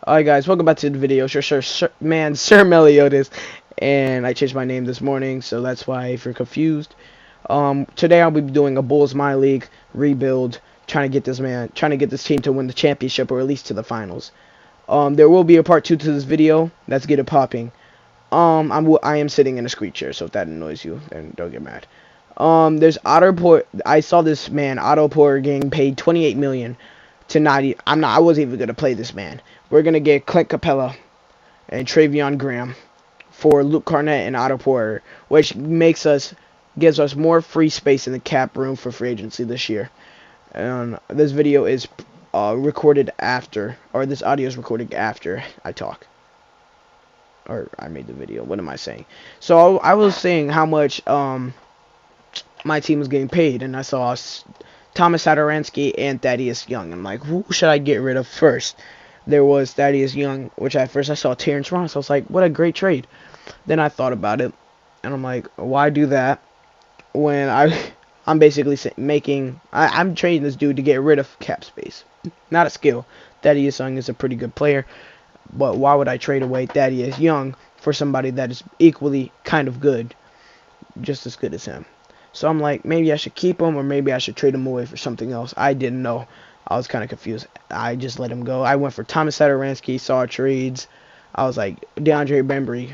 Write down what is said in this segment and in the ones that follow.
Alright guys, welcome back to the video. Sir Meliodas, and I changed my name this morning, so that's why if you're confused. Today I'll be doing a Bulls My League rebuild, trying to get this team to win the championship or at least to the finals. There will be a part 2 to this video. Let's get it popping. I am sitting in a squeak chair, so if that annoys you, then don't get mad. There's Otto Porter. I saw this man, Otto Porter, getting paid 28 million to not. I wasn't even gonna play this man. We're gonna get Clint Capella and Treveon Graham for Luke Cornett and Otto Porter, which gives us more free space in the cap room for free agency this year. And this video is recorded after, or this audio is recorded after I talk, or I made the video. What am I saying? So I was saying how much my team was getting paid, and I saw Thomas Satoransky and Thaddeus Young. I'm like, who should I get rid of first? There was Thaddeus Young, which at first I saw Terrence Ross. I was like, what a great trade. Then I thought about it, and I'm like, why do that when I'm basically I'm trading this dude to get rid of cap space, not a skill. Thaddeus Young is a pretty good player, but why would I trade away Thaddeus Young for somebody that is equally kind of good, just as good as him? So I'm like, maybe I should keep him, or maybe I should trade him away for something else. I didn't know. I was kind of confused. I just let him go. I went for Thomas Satoransky, saw trades. I was like, DeAndre Bembry,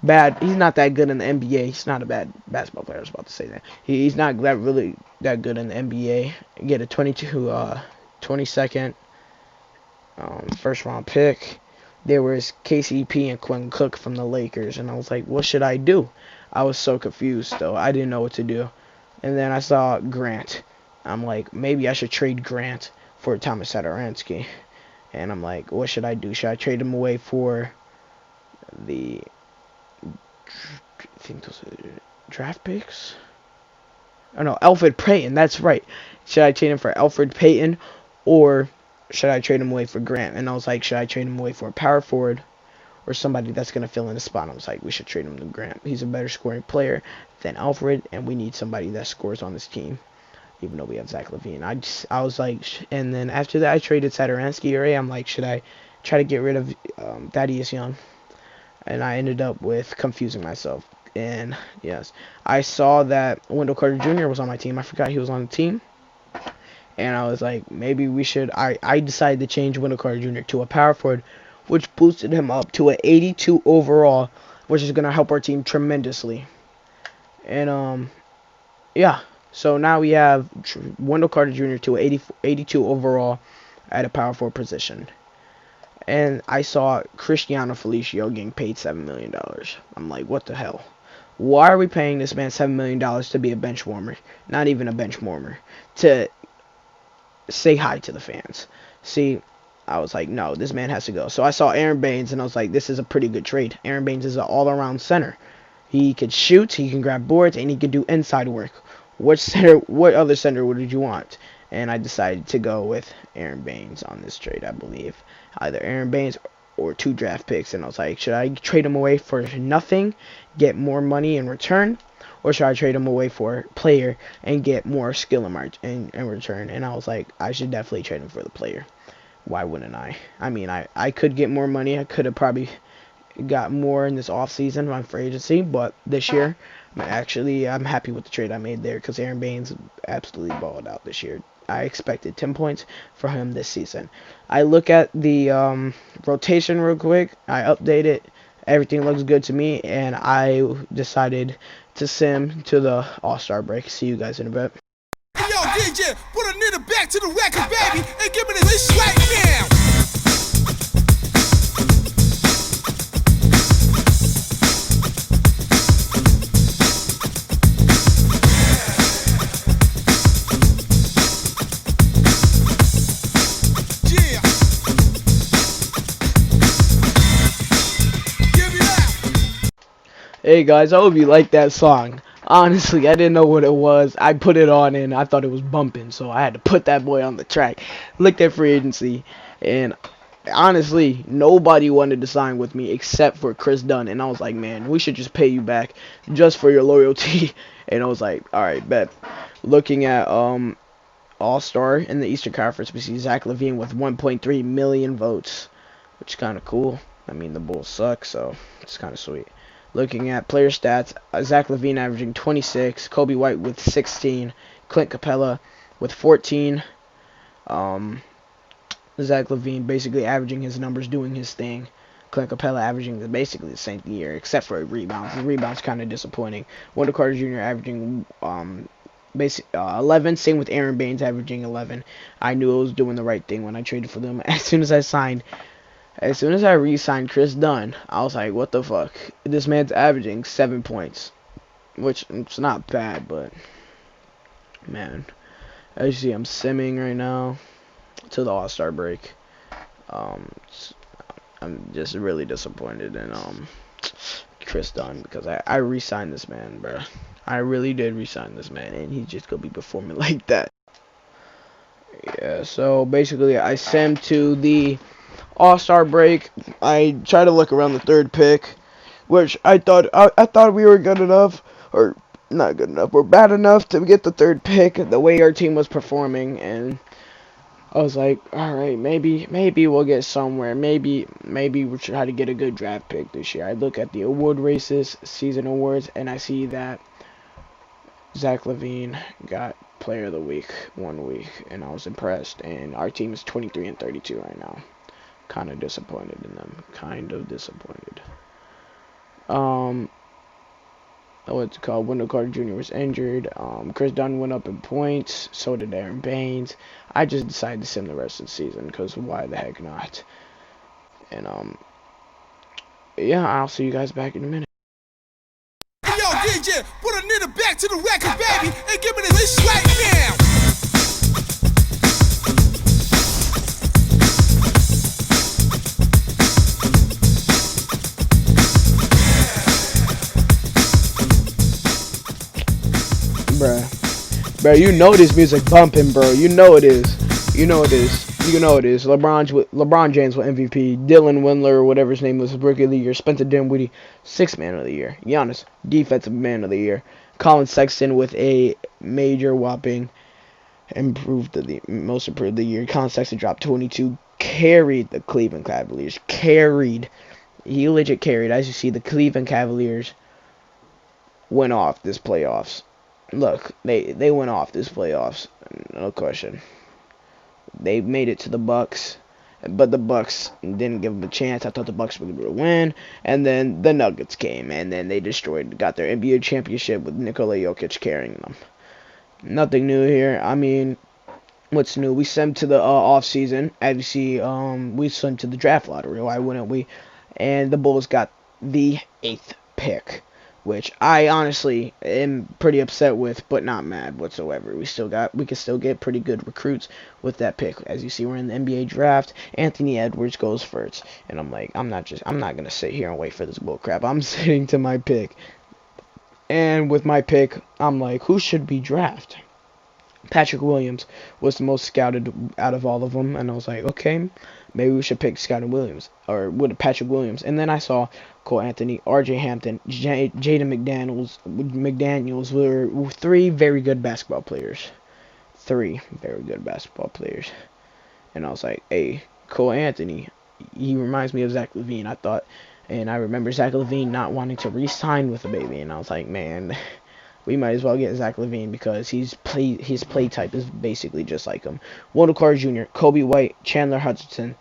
bad. He's not that good in the NBA. He's not a bad basketball player. I was about to say that. He's not really that good in the NBA. Get a 22nd first round pick. There was KCP and Quinn Cook from the Lakers, and I was like, what should I do? I was so confused, though. I didn't know what to do. And then I saw Grant. I'm like, maybe I should trade Grant for Thomas Satoransky. And I'm like, what should I do? Should I trade him away for I think those are draft picks? Oh no, Elfrid Payton. That's right. Should I trade him for Elfrid Payton, or should I trade him away for Grant? And I was like, should I trade him away for a power forward or somebody that's going to fill in the spot? I was like, we should trade him to Grant. He's a better scoring player than Elfrid, and we need somebody that scores on this team, even though we have Zach LaVine. I was like, and then after that, I traded Satoransky area. I'm like, should I try to get rid of Thaddeus Young? And I ended up with confusing myself. And yes, I saw that Wendell Carter Jr. was on my team. I forgot he was on the team. And I was like, maybe we should. I decided to change Wendell Carter Jr. to a power forward, which boosted him up to an 82 overall, which is gonna help our team tremendously. And yeah. So now we have Wendell Carter Jr. to 82 overall at a power forward position. And I saw Cristiano Felicio getting paid $7 million. I'm like, what the hell? Why are we paying this man $7 million to be a bench warmer? Not even a bench warmer. To say hi to the fans. See, I was like, no, this man has to go. So I saw Aaron Baines, and I was like, this is a pretty good trade. Aaron Baines is an all-around center. He could shoot, he can grab boards, and he can do inside work. What other center would you want? And I decided to go with Aaron Baines on this trade, I believe. Either Aaron Baines or 2 draft picks. And I was like, should I trade him away for nothing, get more money in return? Or should I trade him away for a player and get more skill in return? And I was like, I should definitely trade him for the player. Why wouldn't I? I mean, I could get more money. I could have probably got more in this offseason on free agency, but this year, I'm happy with the trade I made there, because Aaron Baines absolutely balled out this year. I expected 10 points for him this season. I look at the rotation real quick. I update it. Everything looks good to me, and I decided to sim to the All-Star break. See you guys in a bit. Hey, yo, DJ, put a nigga back to the record, baby, and give me this right now. Hey guys, I hope you like that song. Honestly, I didn't know what it was. I put it on and I thought it was bumping, so I had to put that boy on the track. Looked at free agency, and honestly, nobody wanted to sign with me except for Chris Dunn. And I was like, man, we should just pay you back just for your loyalty. And I was like, alright, bet. Looking at All-Star in the Eastern Conference, we see Zach LaVine with 1.3 million votes. which is kind of cool. I mean, the Bulls suck, so it's kind of sweet. Looking at player stats, Zach LaVine averaging 26, Kobe White with 16, Clint Capella with 14. Zach LaVine basically averaging his numbers, doing his thing. Clint Capella averaging basically the same year, except for rebounds. The rebounds kind of disappointing. Wendell Carter Jr. averaging 11. Same with Aaron Baines averaging 11. I knew I was doing the right thing when I traded for them. As soon as I re-signed Chris Dunn, I was like, what the fuck? This man's averaging 7 points, which it's not bad, but man, as you see, I'm simming right now to the All-Star break. I'm just really disappointed in Chris Dunn, because I re-signed this man, bro. I really did re-sign this man, and he's just gonna be performing like that. Yeah, so basically I simmed to the All-Star break. I tried to look around the third pick, which I thought we were good enough, or not good enough, or bad enough to get the third pick the way our team was performing, and I was like, alright, maybe we'll get somewhere. Maybe we'll try to get a good draft pick this year. I look at the award races, season awards, and I see that Zach LaVine got Player of the Week 1 week, and I was impressed. And our team is 23-32 right now. Kind of disappointed in them. Kind of disappointed. What's it called? Wendell Carter Jr. was injured. Chris Dunn went up in points. So did Aaron Baines. I just decided to sim the rest of the season, because why the heck not? And yeah, I'll see you guys back in a minute. Hey, yo, DJ, put a nigga back to the record, baby, and give me this right now. Bruh, you know this music bumping, bro. You know it is. You know it is. You know it is. LeBron James with MVP. Dylan Windler, whatever his name was, Rookie of the Year. Spencer Dinwiddie, 6th Man of the Year. Giannis, Defensive Man of the Year. Colin Sexton with a major whopping most improved of the year. Colin Sexton dropped 22. Carried the Cleveland Cavaliers. Carried. He legit carried. As you see, the Cleveland Cavaliers went off this playoffs. Look, they went off this playoffs, no question. They made it to the Bucks, but the Bucks didn't give them a chance. I thought the Bucks were going to win, and then the Nuggets came, and then they got their NBA championship with Nikola Jokic carrying them. Nothing new here. I mean, what's new? We sent to the off season. As you see, we sent to the draft lottery. Why wouldn't we? And the Bulls got the 8th pick, which I honestly am pretty upset with, but not mad whatsoever. We can still get pretty good recruits with that pick. As you see, we're in the NBA draft. Anthony Edwards goes first, and I'm like, I'm not gonna sit here and wait for this bull crap. I'm sitting to my pick, and with my pick, I'm like, who should be drafted? Patrick Williams was the most scouted out of all of them, and I was like, okay, maybe we should pick Scottie Williams, or with Patrick Williams. And then I saw Cole Anthony, R.J. Hampton, Jaden McDaniels were 3 very good basketball players. 3 very good basketball players. And I was like, hey, Cole Anthony, he reminds me of Zach LaVine, I thought. And I remember Zach LaVine not wanting to re-sign with the baby, and I was like, man, we might as well get Zach LaVine, because his play type is basically just like him. Wendell Carter Jr., Kobe White, Chandler Hutchinson,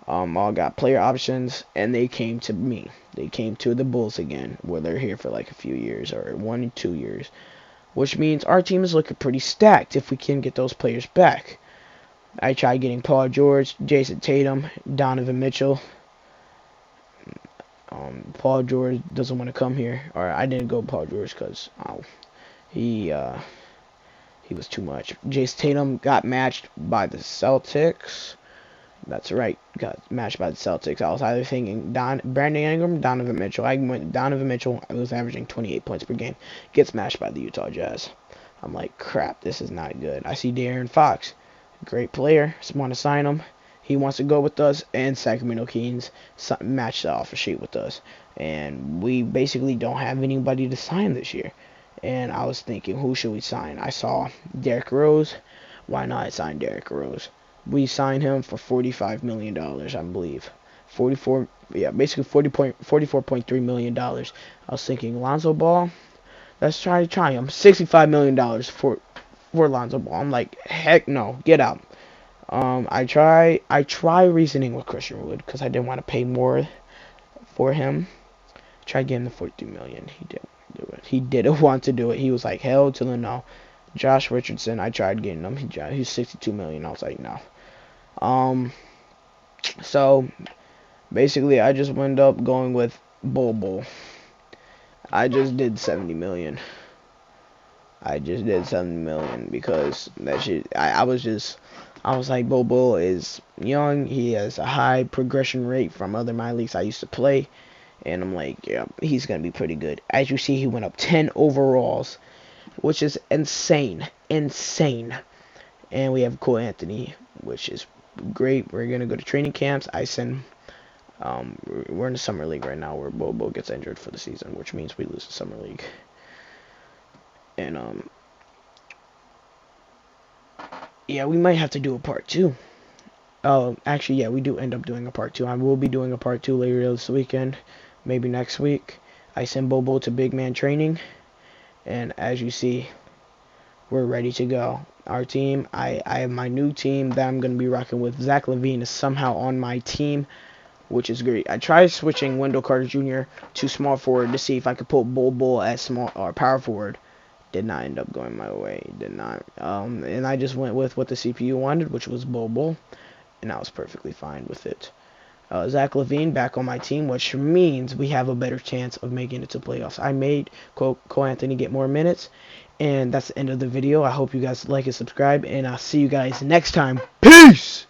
all got player options, and they came to me. They came to the Bulls again, where they're here for like a few years, or 1 or 2 years, which means our team is looking pretty stacked if we can get those players back. I tried getting Paul George, Jason Tatum, Donovan Mitchell. Paul George doesn't want to come here, or I didn't go Paul George because he was too much. Jason Tatum got matched by the Celtics. That's right, got matched by the Celtics. I was either thinking Brandon Ingram, Donovan Mitchell. I went Donovan Mitchell. I was averaging 28 points per game. Gets matched by the Utah Jazz. I'm like, crap, this is not good. I see De'Aaron Fox, great player. Just want to sign him. He wants to go with us, and Sacramento Kings matched the offer sheet with us. And we basically don't have anybody to sign this year. And I was thinking, who should we sign? I saw Derrick Rose. Why not sign Derrick Rose? We signed him for $45 million, I believe. basically $44.3 million. I was thinking Lonzo Ball, let's try him. $65 million for Lonzo Ball. I'm like, heck no, get out. I try reasoning with Christian Wood because I didn't want to pay more for him. Tried getting the $42 million. He didn't do it. He didn't want to do it. He was like, hell to the no. Josh Richardson, I tried getting him. He's $62 million. I was like, no. So basically, I just wound up going with Bol. I just did $70 million. I just did $70 million because that shit. I was like, Bol is young. He has a high progression rate from other minor leagues I used to play, and I'm like, yeah, he's gonna be pretty good. As you see, he went up 10 overalls, which is insane. And we have Cole Anthony, which is great. We're gonna go to training camps. We're in the summer league right now where Bol gets injured for the season, which means we lose the summer league. And yeah, we might have to do a part 2. Actually, yeah, we do end up doing a part 2. I will be doing a part 2 later this weekend, maybe next week. I send Bol to big man training, and as you see, we're ready to go. Our team, I have my new team that I'm going to be rocking with. Zach LaVine is somehow on my team, which is great. I tried switching Wendell Carter Jr. to small forward to see if I could put Bol as small or power forward. Did not end up going my way. Did not. And I just went with what the CPU wanted, which was Bol, and I was perfectly fine with it. Zach LaVine back on my team, which means we have a better chance of making it to playoffs. I made Cole Anthony get more minutes, and that's the end of the video. I hope you guys like and subscribe, and I'll see you guys next time. Peace!